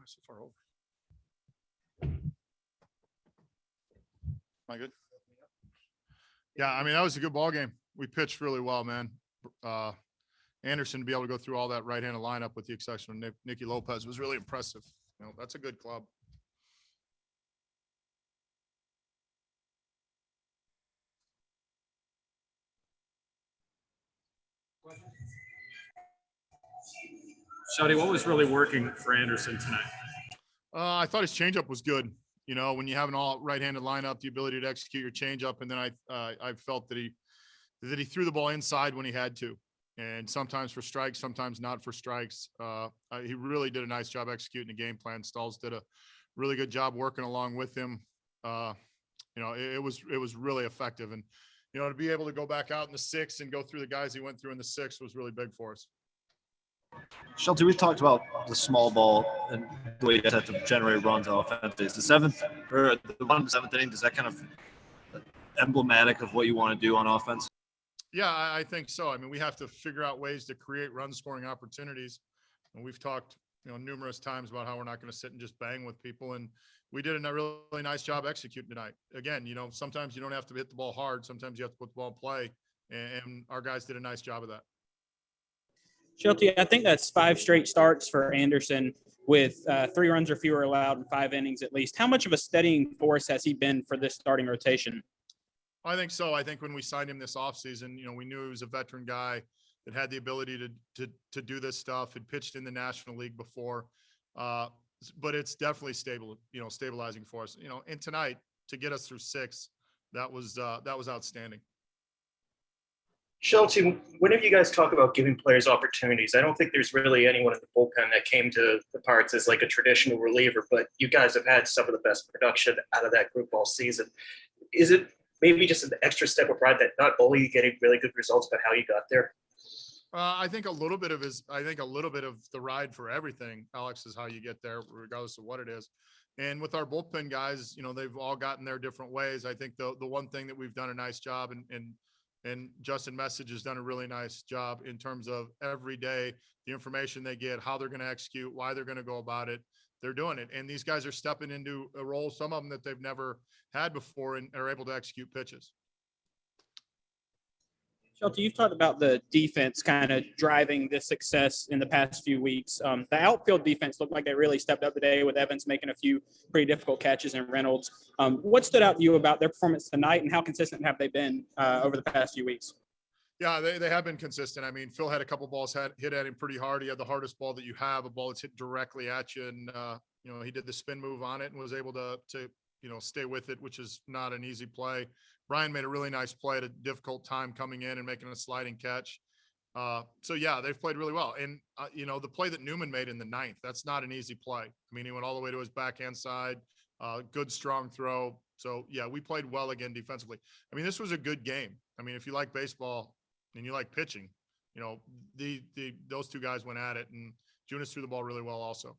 so far over? Am I good? Yeah, I mean, that was a good ball game. We pitched really well, man. Anderson to be able to go through all that right-handed lineup with the exception of Nicky Lopez was really impressive. You know, that's a good club. Shelton, what was really working for Anderson tonight? I thought his changeup was good. You know, when you have an all right-handed lineup, the ability to execute your changeup, and then I felt that he threw the ball inside when he had to, and sometimes for strikes, sometimes not for strikes. He really did a nice job executing the game plan. Stalls did a really good job working along with him. You know, it was really effective, and you know, to be able to go back out in the sixth and go through the guys he went through in the sixth was really big for us. Shelton, we've talked about the small ball and the way you guys have to generate runs offensively. Is the seventh or the bottom seventh inning, does that kind of emblematic of what you want to do on offense? Yeah, I think so. I mean, we have to figure out ways to create run scoring opportunities. And we've talked, you know, numerous times about how we're not going to sit and just bang with people. And we did a really nice job executing tonight. Again, you know, sometimes you don't have to hit the ball hard. Sometimes you have to put the ball in play. And our guys did a nice job of that. Shelton, I think that's 5 straight starts for Anderson with 3 runs or fewer allowed in 5 innings at least. How much of a steadying force has he been for this starting rotation? I think so. I think when we signed him this offseason, you know, we knew he was a veteran guy that had the ability to do this stuff. Had pitched in the National League before, but it's definitely stabilizing for us. You know, and tonight to get us through 6, that was outstanding. Shelton, whenever you guys talk about giving players opportunities, I don't think there's really anyone in the bullpen that came to the Pirates as like a traditional reliever, but you guys have had some of the best production out of that group all season. Is it maybe just an extra step of pride that not only you getting really good results, but how you got there? I think a little bit of the ride for everything, Alex, is how you get there, regardless of what it is. And with our bullpen guys, you know, they've all gotten there different ways. I think the one thing that we've done a nice job and Justin Message has done a really nice job in terms of every day, the information they get, how they're going to execute, why they're going to go about it. They're doing it. And these guys are stepping into a role, some of them that they've never had before, and are able to execute pitches. Shelton, you've talked about the defense kind of driving this success in the past few weeks. The outfield defense looked like they really stepped up today with Evans making a few pretty difficult catches and Reynolds. What stood out to you about their performance tonight, and how consistent have they been over the past few weeks? Yeah, they have been consistent. I mean, Phil had a couple balls hit at him pretty hard. He had the hardest ball that you have, a ball that's hit directly at you. And, you know, he did the spin move on it and was able to you know, stay with it, which is not an easy play. Brian made a really nice play at a difficult time coming in and making a sliding catch. So, yeah, they've played really well. And, you know, the play that Newman made in the 9th, that's not an easy play. I mean, he went all the way to his backhand side, good, strong throw. So, yeah, we played well again defensively. I mean, this was a good game. I mean, if you like baseball and you like pitching, you know, those two guys went at it, and Junis threw the ball really well also.